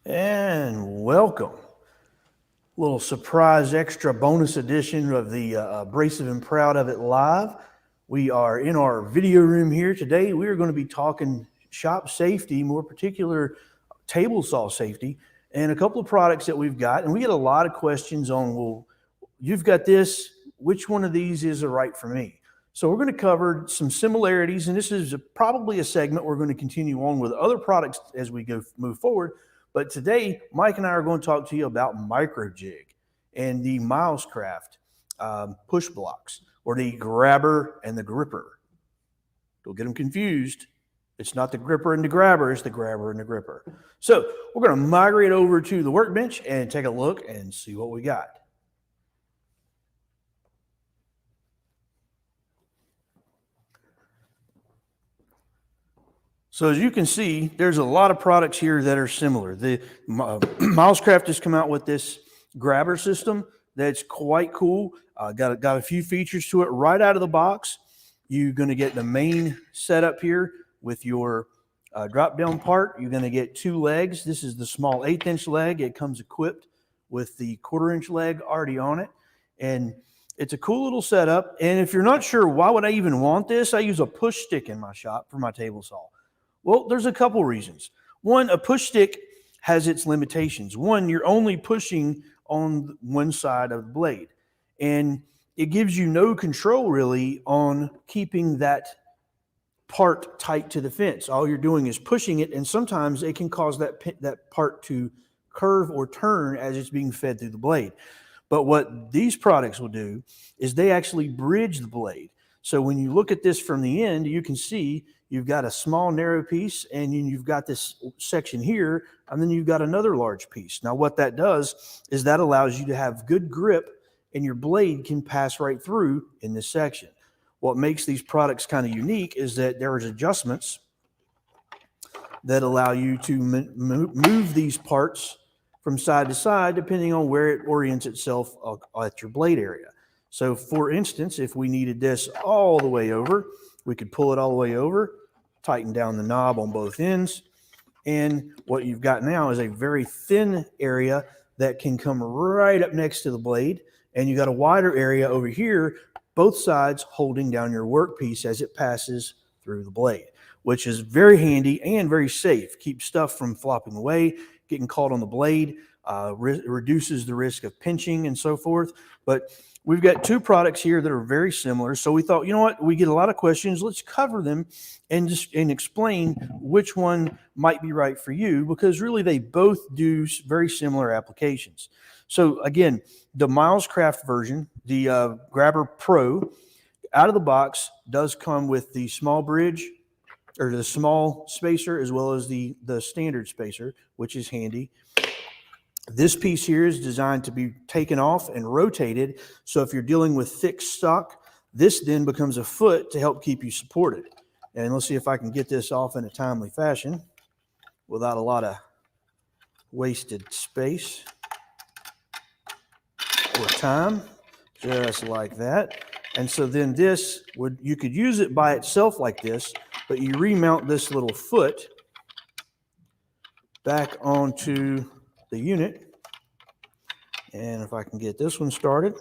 And welcome. Little surprise extra bonus edition of the Abrasive and Proud of It Live. We are in our video room here today. We are going to be talking shop safety, more particular table saw safety, and a couple of products that we've got. And we get a lot of questions on, well, you've got this, which one of these is right for me? So we're going to cover some similarities, and this is probably a segment we're going to continue on with other products as we move forward. But today, Mike and I are going to talk to you about Micro Jig and the Milescraft push blocks, or the Grabber and the Gripper. Don't get them confused. It's not the Gripper and the Grabber, it's the Grabber and the Gripper. So we're going to migrate over to the workbench and take a look and see what we got. So as you can see, there's a lot of products here that are similar. The Milescraft has come out with this grabber system that's quite cool. Got a few features to it right out of the box. You're going to get the main setup here with your drop-down part. You're going to get two legs. This is the small 1/8" leg. It comes equipped with the 1/4" leg already on it. And it's a cool little setup. And if you're not sure, why would I even want this? I use a push stick in my shop for my table saw. Well, there's a couple reasons. One, a push stick has its limitations. One, you're only pushing on one side of the blade, and it gives you no control really on keeping that part tight to the fence. All you're doing is pushing it, and sometimes it can cause that part to curve or turn as it's being fed through the blade. But what these products will do is they actually bridge the blade. So when you look at this from the end, you can see you've got a small narrow piece, and then you've got this section here, and then you've got another large piece. Now what that does is that allows you to have good grip, and your blade can pass right through in this section. What makes these products kind of unique is that there's adjustments that allow you to move these parts from side to side depending on where it orients itself at your blade area. So for instance, if we needed this all the way over, we could pull it all the way over, tighten down the knob on both ends, and what you've got now is a very thin area that can come right up next to the blade, and you got a wider area over here, both sides holding down your workpiece as it passes through the blade, which is very handy and very safe. Keeps stuff from flopping away, getting caught on the blade, reduces the risk of pinching and so forth. But we've got two products here that are very similar. So we thought, you know what, we get a lot of questions. Let's cover them and explain which one might be right for you, because really they both do very similar applications. So again, the Milescraft version, the GrabberPRO, out of the box does come with the small bridge, or the small spacer, as well as the standard spacer, which is handy. This piece here is designed to be taken off and rotated. So if you're dealing with thick stock, this then becomes a foot to help keep you supported. And let's see if I can get this off in a timely fashion without a lot of wasted space or time, just like that. And so then this you could use it by itself like this, but you remount this little foot back onto the unit. And if I can get this one started,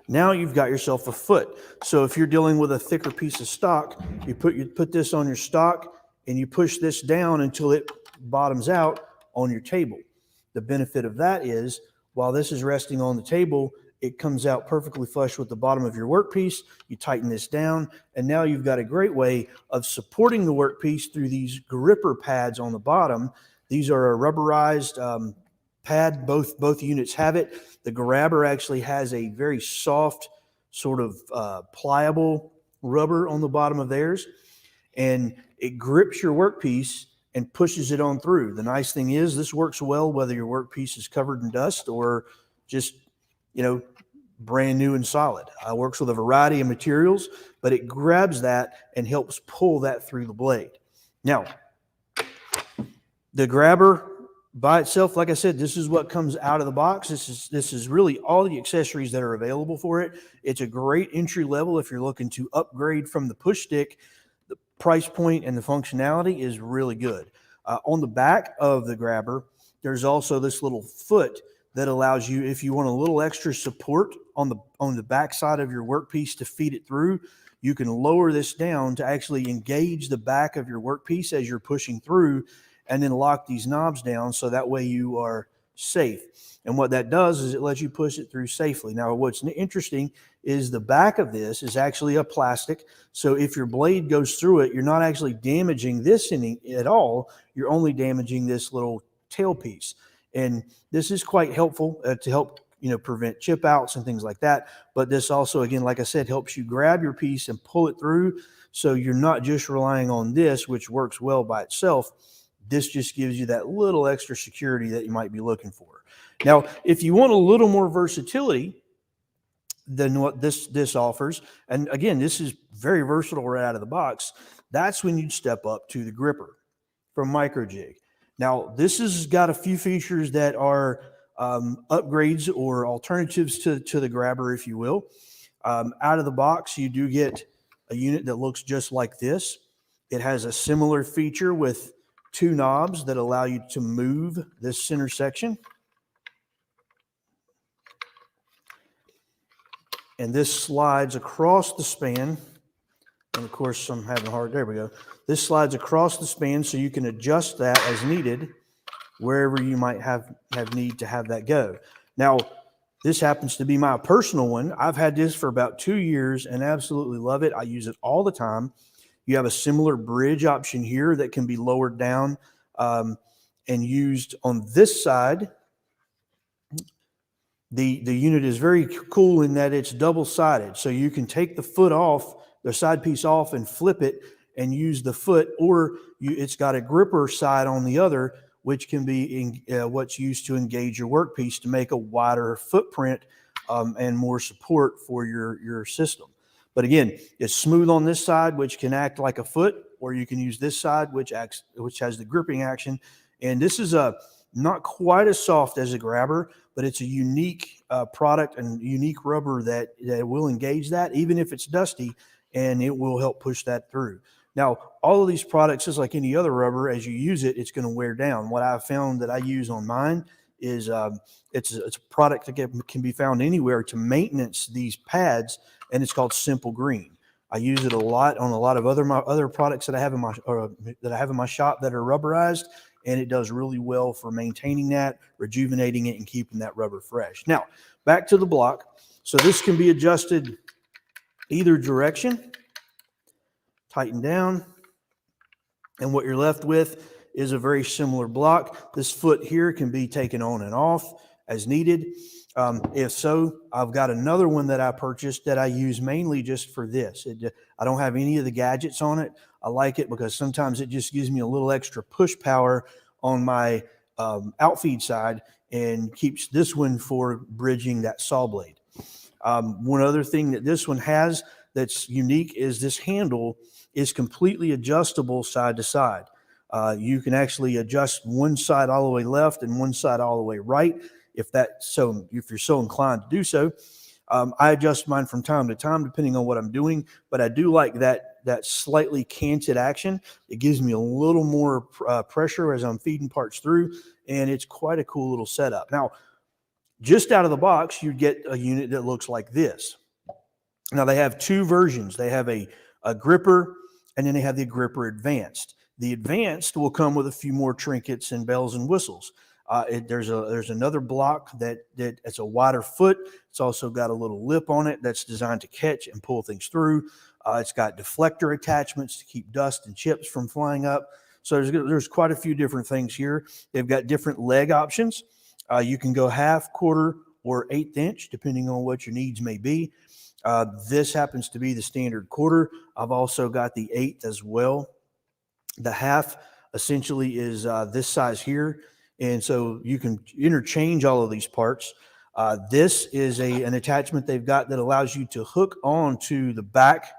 now you've got yourself a foot. So if you're dealing with a thicker piece of stock, you put this on your stock and you push this down until it bottoms out on your table. The benefit of that is, while this is resting on the table, it comes out perfectly flush with the bottom of your workpiece. You tighten this down, and now you've got a great way of supporting the workpiece through these gripper pads on the bottom. These are a rubberized pad. Both units have it. The Grabber actually has a very soft, sort of pliable rubber on the bottom of theirs, and it grips your workpiece and pushes it on through. The nice thing is this works well whether your workpiece is covered in dust or just, you know, brand new and solid. It works with a variety of materials, but it grabs that and helps pull that through the blade. Now, the Grabber by itself, like I said, this is what comes out of the box. This is really all the accessories that are available for it. It's a great entry level if you're looking to upgrade from the push stick. The price point and the functionality is really good. On the back of the grabber, there's also this little foot that allows you, if you want a little extra support on the back side of your workpiece to feed it through, you can lower this down to actually engage the back of your workpiece as you're pushing through, and then lock these knobs down so that way you are safe. And what that does is it lets you push it through safely. Now, what's interesting is the back of this is actually a plastic. So if your blade goes through it, you're not actually damaging this at all. You're only damaging this little tailpiece. And this is quite helpful to help prevent chip outs and things like that. But this also, again, like I said, helps you grab your piece and pull it through. So you're not just relying on this, which works well by itself. This just gives you that little extra security that you might be looking for. Now, if you want a little more versatility than what this offers, and again, this is very versatile right out of the box, that's when you'd step up to the gripper from MicroJig. Now, this has got a few features that are upgrades or alternatives to the grabber, if you will. Out of the box, you do get a unit that looks just like this. It has a similar feature with 2 knobs that allow you to move this center section. And this slides across the span. And of course, I'm having a hard, there we go. This slides across the span so you can adjust that as needed wherever you might have need to have that go. Now, this happens to be my personal one. I've had this for about 2 years and absolutely love it. I use it all the time. You have a similar bridge option here that can be lowered down and used on this side. The unit is very cool in that it's double-sided. So you can take the foot off, the side piece off, and flip it and use the foot, or it's got a gripper side on the other, which can be what's used to engage your workpiece to make a wider footprint and more support for your system. But again, it's smooth on this side, which can act like a foot, or you can use this side, which has the gripping action. And this is not quite as soft as a grabber, but it's a unique product and unique rubber that will engage that, even if it's dusty, and it will help push that through. Now, all of these products, just like any other rubber, as you use it, it's going to wear down. What I've found that I use on mine is it's a product that can be found anywhere to maintenance these pads, and it's called Simple Green. I use it a lot on a lot of other products that I have in my shop that are rubberized, and it does really well for maintaining that, rejuvenating it, and keeping that rubber fresh. Now, back to the block. So this can be adjusted either direction, tighten down, and what you're left with is a very similar block. This foot here can be taken on and off as needed. If so, I've got another one that I purchased that I use mainly just for this. I don't have any of the gadgets on it. I like it because sometimes it just gives me a little extra push power on my outfeed side and keeps this one for bridging that saw blade. One other thing that this one has that's unique is this handle is completely adjustable side to side. You can actually adjust one side all the way left and one side all the way right if you're so inclined to do so. I adjust mine from time to time depending on what I'm doing, but I do like that slightly canted action. It gives me a little more pressure as I'm feeding parts through, and it's quite a cool little setup. Now, just out of the box, you get a unit that looks like this. Now, they have 2 versions. They have a gripper, and then they have the gripper advanced. The advanced will come with a few more trinkets and bells and whistles. There's another block that it's a wider foot. It's also got a little lip on it that's designed to catch and pull things through. It's got deflector attachments to keep dust and chips from flying up. So there's quite a few different things here. They've got different leg options. You can go half, quarter, or 1/8 inch, depending on what your needs may be. This happens to be the standard quarter. I've also got the 1/8 as well. The half essentially is this size here. And so you can interchange all of these parts. This is an attachment they've got that allows you to hook on to the back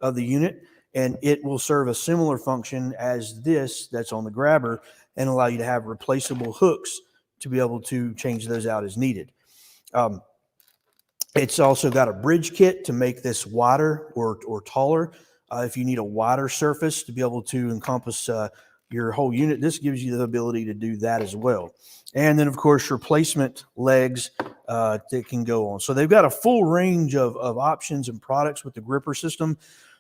of the unit, and it will serve a similar function as this that's on the grabber and allow you to have replaceable hooks to be able to change those out as needed. It's also got a bridge kit to make this wider or taller. If you need a wider surface to be able to encompass your whole unit, this gives you the ability to do that as well. And then, of course, replacement legs that can go on. So they've got a full range of options and products with the gripper system.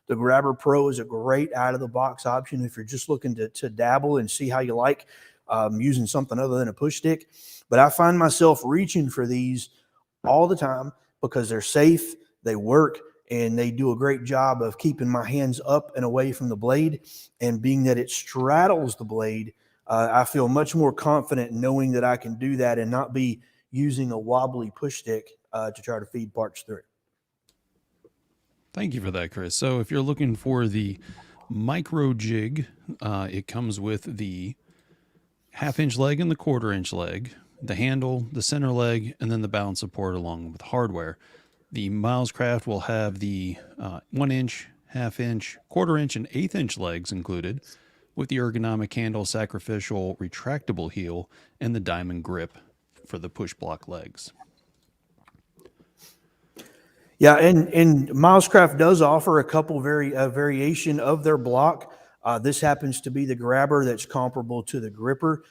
The GrabberPRO is a great out-of-the-box option if you're just looking to dabble and see how you like using something other than a push stick. But I find myself reaching for these all the time because they're safe, they work, and they do a great job of keeping my hands up and away from the blade. And being that it straddles the blade, I feel much more confident knowing that I can do that and not be using a wobbly push stick to try to feed parts through it. Thank you for that, Chris. So if you're looking for the Micro Jig, it comes with the 1/2-inch leg and the 1/4-inch leg, the handle, the center leg, and then the balance support along with hardware. The Milescraft will have the 1-inch, 1/2-inch, 1/4-inch, and 1/8-inch legs included, with the ergonomic handle, sacrificial retractable heel, and the diamond grip for the push block legs. Yeah, and Milescraft does offer a couple variation of their block. This happens to be the grabber that's comparable to the gripper.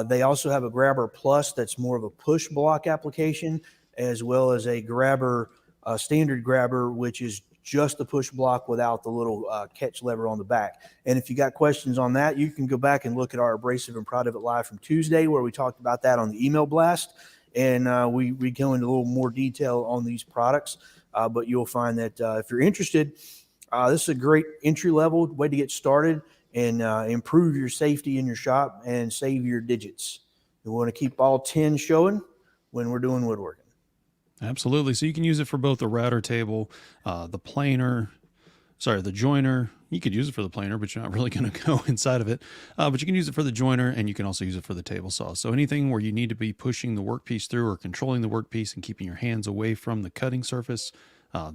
They also have a grabber plus that's more of a push block application, as well as a grabber, standard grabber, which is just the push block without the little catch lever on the back. And if you got questions on that, you can go back and look at our Abrasive and Private Live from Tuesday, where we talked about that on the email blast. And we go into a little more detail on these products. But you'll find that if you're interested, this is a great entry-level way to get started and improve your safety in your shop and save your digits. We want to keep all 10 showing when we're doing woodworking. Absolutely. So you can use it for both the router table, the planer, the joiner. You could use it for the planer, but you're not really going to go inside of it. But you can use it for the joiner, and you can also use it for the table saw. So anything where you need to be pushing the workpiece through or controlling the workpiece and keeping your hands away from the cutting surface,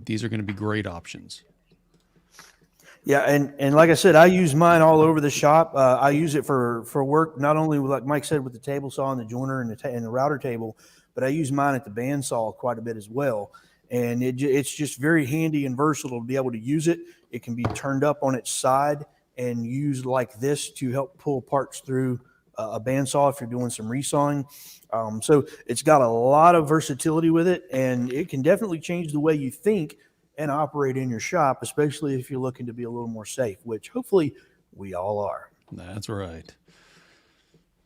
these are going to be great options. Yeah, and like I said, I use mine all over the shop. I use it for work, not only like Mike said with the table saw and the joiner and the router table, but I use mine at the bandsaw quite a bit as well. And it's just very handy and versatile to be able to use it. It can be turned up on its side and used like this to help pull parts through a bandsaw if you're doing some resawing. So it's got a lot of versatility with it, and it can definitely change the way you think and operate in your shop, especially if you're looking to be a little more safe, which hopefully we all are. That's right.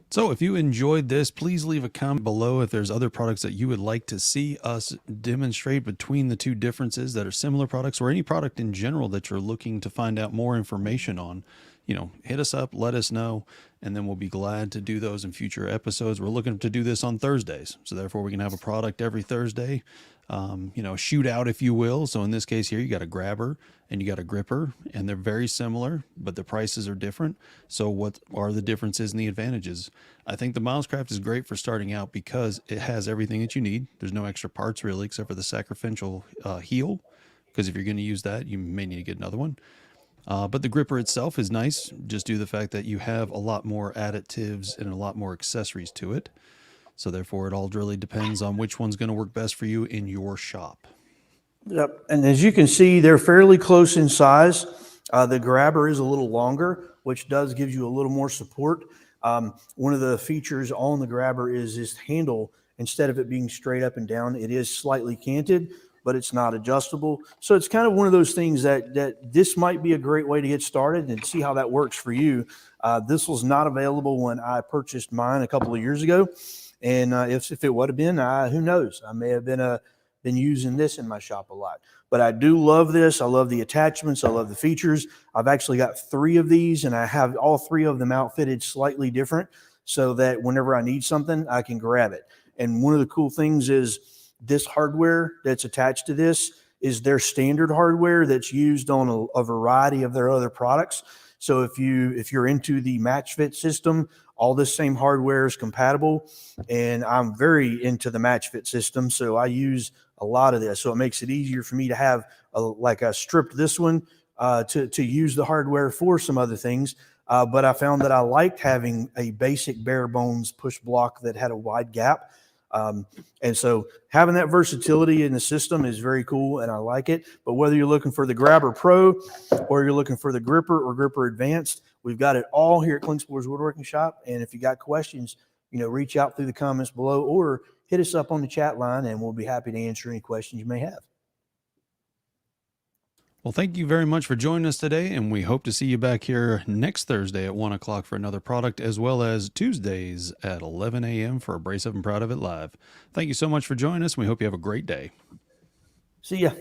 So if you enjoyed this, please leave a comment below if there's other products that you would like to see us demonstrate between the two differences that are similar products, or any product in general that you're looking to find out more information on. Hit us up, let us know, and then we'll be glad to do those in future episodes. We're looking to do this on Thursdays, so therefore we can have a product every Thursday, shootout, if you will. So in this case here, you got a grabber and you got a gripper, and they're very similar, but the prices are different. So what are the differences and the advantages? I think the Milescraft is great for starting out because it has everything that you need. There's no extra parts really, except for the sacrificial heel, because if you're going to use that, you may need to get another one. But the gripper itself is nice, just due to the fact that you have a lot more additives and a lot more accessories to it. So therefore, it all really depends on which one's going to work best for you in your shop. Yep. And as you can see, they're fairly close in size. The grabber is a little longer, which gives you a little more support. One of the features on the grabber is this handle. Instead of it being straight up and down, it is slightly canted, but it's not adjustable. So it's kind of one of those things that this might be a great way to get started and see how that works for you. This was not available when I purchased mine a couple of years ago. And if it would have been, who knows? I may have been using this in my shop a lot. But I do love this. I love the attachments. I love the features. I've actually got 3 of these, and I have all 3 of them outfitted slightly different so that whenever I need something, I can grab it. And one of the cool things is this hardware that's attached to this is their standard hardware that's used on a variety of their other products. So if you're into the match fit system, all this same hardware is compatible, and I'm very into the match fit system, so I use a lot of this. So it makes it easier for me to have I stripped this one to use the hardware for some other things. But I found that I liked having a basic bare bones push block that had a wide gap. And so having that versatility in the system is very cool, and I like it. But whether you're looking for the GrabberPRO or you're looking for the Gripper or Gripper Advanced, we've got it all here at Klingspor's Woodworking Shop. And if you got questions, reach out through the comments below or hit us up on the chat line, and we'll be happy to answer any questions you may have. Well, thank you very much for joining us today, and we hope to see you back here next Thursday at 1 o'clock for another product, as well as Tuesdays at 11 a.m. for Abrasive and Proud of It Live. Thank you so much for joining us, and we hope you have a great day. See ya.